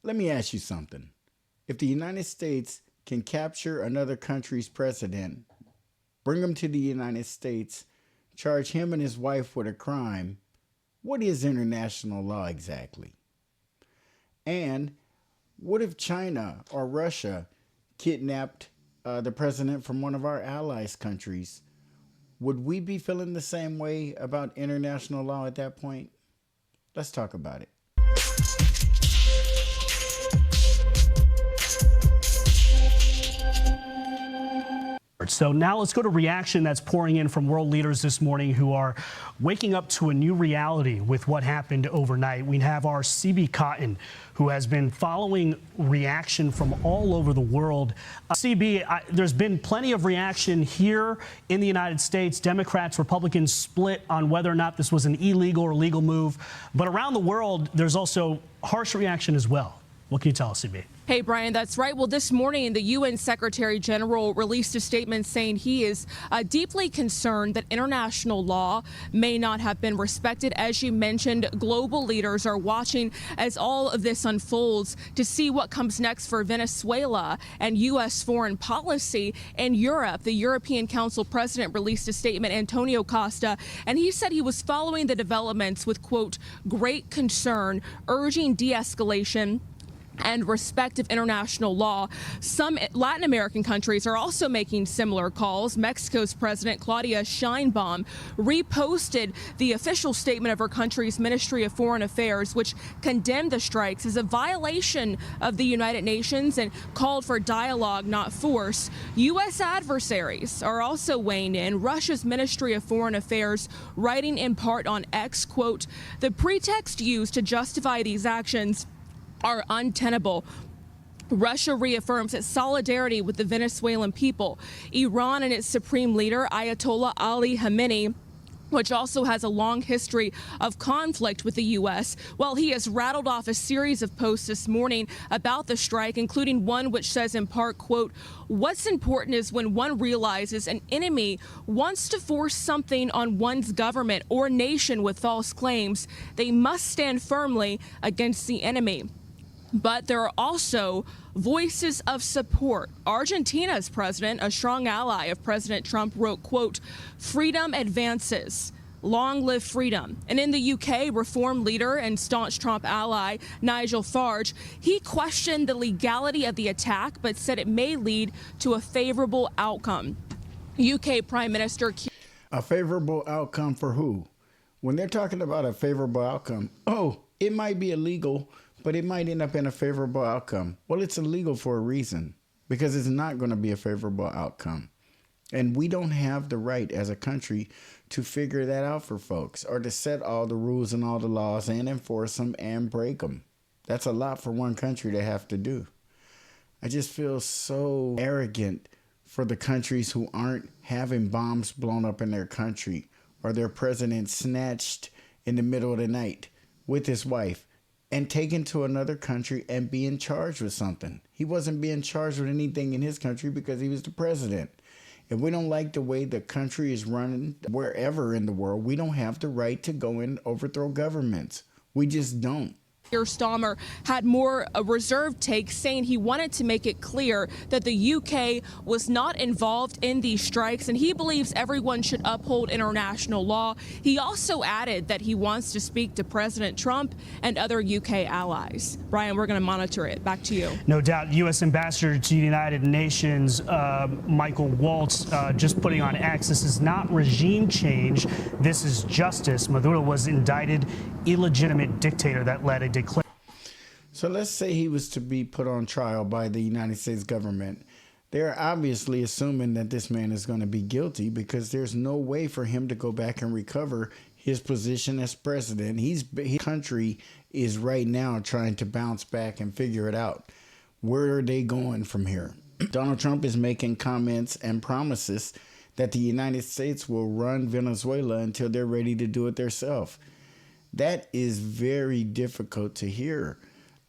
Let me ask you something. If the United States can capture another country's president, bring him to the United States, charge him and his wife with a crime, what is international law exactly? And what if China or Russia kidnapped the president from one of our allies countries? Would we be feeling the same way about international law at that point? Let's talk about it. So now let's go to reaction that's pouring in from world leaders this morning who are waking up to a new reality with what happened overnight. We have our CB Cotton, who has been following reaction from all over the world. CB, there's been plenty of reaction here in the United States. Democrats, Republicans split on whether or not this was an illegal or legal move. But around the world, there's also harsh reaction as well. What can you tell us, CB? Hey, Brian, that's right. Well, this morning, the UN Secretary General released a statement saying he is deeply concerned that international law may not have been respected. As you mentioned, global leaders are watching as all of this unfolds to see what comes next for Venezuela and U.S. foreign policy. In Europe, the European Council president released a statement, Antonio Costa, and he said he was following the developments with, quote, great concern, urging de-escalation and respect of international law. Some Latin American countries are also making similar calls. Mexico's President Claudia Sheinbaum reposted the official statement of her country's Ministry of Foreign Affairs, which condemned the strikes as a violation of the United Nations and called for dialogue, not force. U.S. adversaries are also weighing in. Russia's Ministry of Foreign Affairs writing in part on X, quote, the pretext used to justify these actions are untenable. Russia reaffirms its solidarity with the Venezuelan people. Iran and its supreme leader, Ayatollah Ali Khamenei, which also has a long history of conflict with the U.S. Well, he has rattled off a series of posts this morning about the strike, including one which says in part, quote, what's important is when one realizes an enemy wants to force something on one's government or nation with false claims, they must stand firmly against the enemy. But there are also voices of support. Argentina's president, a strong ally of President Trump, wrote, quote, freedom advances. Long live freedom. And in the UK, Reform leader and staunch Trump ally Nigel Farage, he questioned the legality of the attack, but said it may lead to a favorable outcome. UK Prime Minister... A favorable outcome for who? When they're talking about a favorable outcome, it might be illegal, but it might end up in a favorable outcome. Well, it's illegal for a reason, because it's not going to be a favorable outcome. And we don't have the right as a country to figure that out for folks or to set all the rules and all the laws and enforce them and break them. That's a lot for one country to have to do. I just feel so arrogant for the countries who aren't having bombs blown up in their country or their president snatched in the middle of the night with his wife and taken to another country and being charged with something. He wasn't being charged with anything in his country because he was the president. If we don't like the way the country is running wherever in the world, we don't have the right to go and overthrow governments. We just don't. Stammer had more a reserved take, saying he wanted to make it clear that the UK was not involved in these strikes, and he believes everyone should uphold international law. He also added that he wants to speak to President Trump and other UK allies. Brian, we're going to monitor it. Back to you. No doubt. U.S. Ambassador to the United Nations, Michael Waltz, just putting on X, this is not regime change. This is justice. Maduro was indicted illegitimate dictator that led a declaration. So let's say he was to be put on trial by the United States government. They're obviously assuming that this man is going to be guilty because there's no way for him to go back and recover his position as president. His country is right now trying to bounce back and figure it out. Where are they going from here? Donald Trump is making comments and promises that the United States will run Venezuela until they're ready to do it themselves. That is very difficult to hear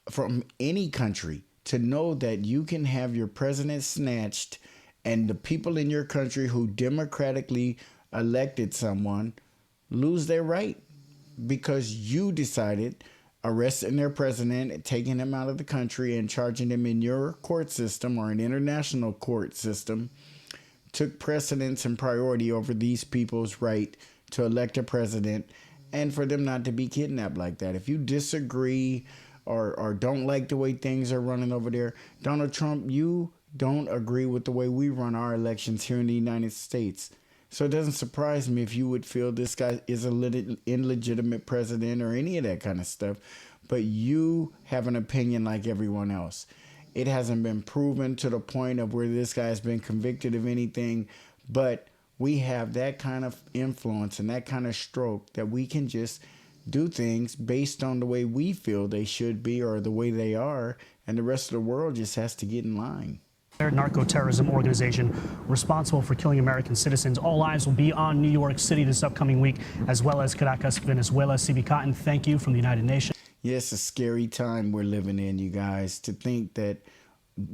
from any country, to know that you can have your president snatched and the people in your country who democratically elected someone lose their right because you decided arresting their president, taking him out of the country, and charging him in your court system or an international court system took precedence and priority over these people's right to elect a president and for them not to be kidnapped like that. If you disagree or don't like the way things are running over there, Donald Trump, you don't agree with the way we run our elections here in the United States. So it doesn't surprise me if you would feel this guy is an illegitimate president or any of that kind of stuff, but you have an opinion like everyone else. It hasn't been proven to the point of where this guy has been convicted of anything, but we have that kind of influence and that kind of stroke that we can just do things based on the way we feel they should be or the way they are, and the rest of the world just has to get in line. Narco-terrorism organization responsible for killing American citizens. All eyes will be on New York City this upcoming week, as well as Caracas, Venezuela. CB Cotton, thank you from the United Nations. Yes, a scary time we're living in, you guys, to think that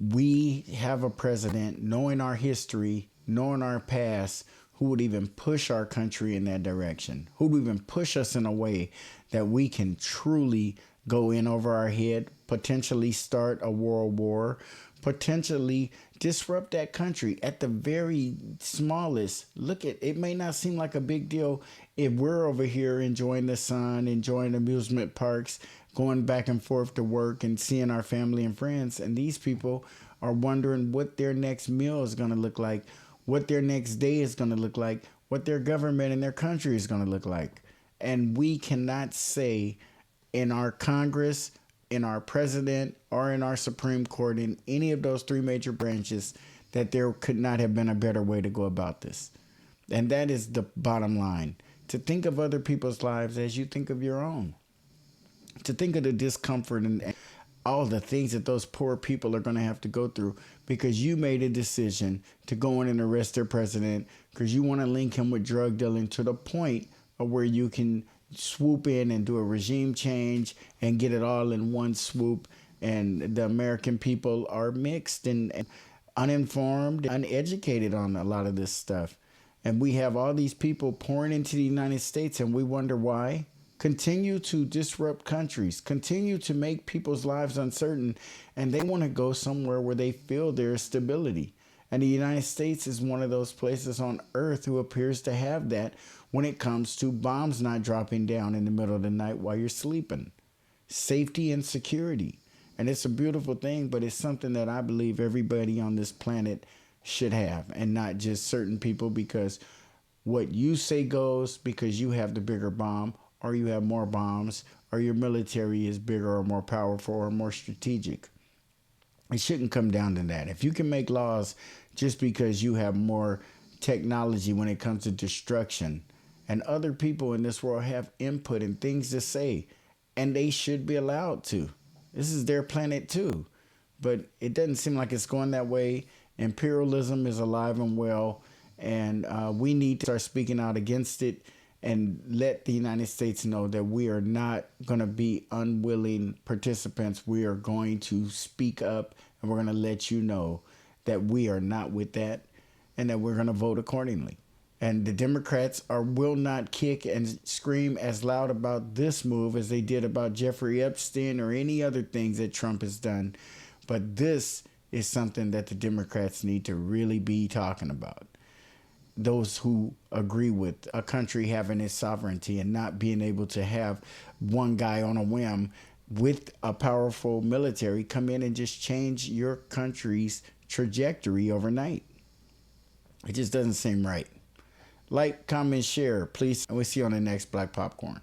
we have a president, knowing our history, knowing our past, who would even push our country in that direction, who would even push us in a way that we can truly go in over our head, potentially start a world war, potentially disrupt that country at the very smallest. Look, it may not seem like a big deal if we're over here enjoying the sun, enjoying amusement parks, going back and forth to work and seeing our family and friends. And these people are wondering what their next meal is going to look like, what their next day is going to look like, what their government and their country is going to look like. And we cannot say in our Congress, in our president, or in our Supreme Court, in any of those three major branches, that there could not have been a better way to go about this. And that is the bottom line. To think of other people's lives as you think of your own. To think of the discomfort and all the things that those poor people are going to have to go through because you made a decision to go in and arrest their president because you want to link him with drug dealing to the point of where you can swoop in and do a regime change and get it all in one swoop. And the American people are mixed and uninformed, uneducated on a lot of this stuff. And we have all these people pouring into the United States and we wonder why. Continue to disrupt countries, continue to make people's lives uncertain, and they want to go somewhere where they feel there is stability. And the United States is one of those places on earth who appears to have that when it comes to bombs not dropping down in the middle of the night while you're sleeping. Safety and security. And it's a beautiful thing, but it's something that I believe everybody on this planet should have, and not just certain people because what you say goes because you have the bigger bomb, or you have more bombs, or your military is bigger or more powerful or more strategic. It shouldn't come down to that. If you can make laws just because you have more technology when it comes to destruction, and other people in this world have input and things to say, and they should be allowed to. This is their planet too. But it doesn't seem like it's going that way. Imperialism is alive and well, and we need to start speaking out against it and let the United States know that we are not going to be unwilling participants. We are going to speak up, and we're going to let you know that we are not with that and that we're going to vote accordingly. And the Democrats will not kick and scream as loud about this move as they did about Jeffrey Epstein or any other things that Trump has done. But this is something that the Democrats need to really be talking about. Those who agree with a country having its sovereignty and not being able to have one guy on a whim with a powerful military come in and just change your country's trajectory overnight. It just doesn't seem right. Like, comment, share, please. And we'll see you on the next Black Popcorn.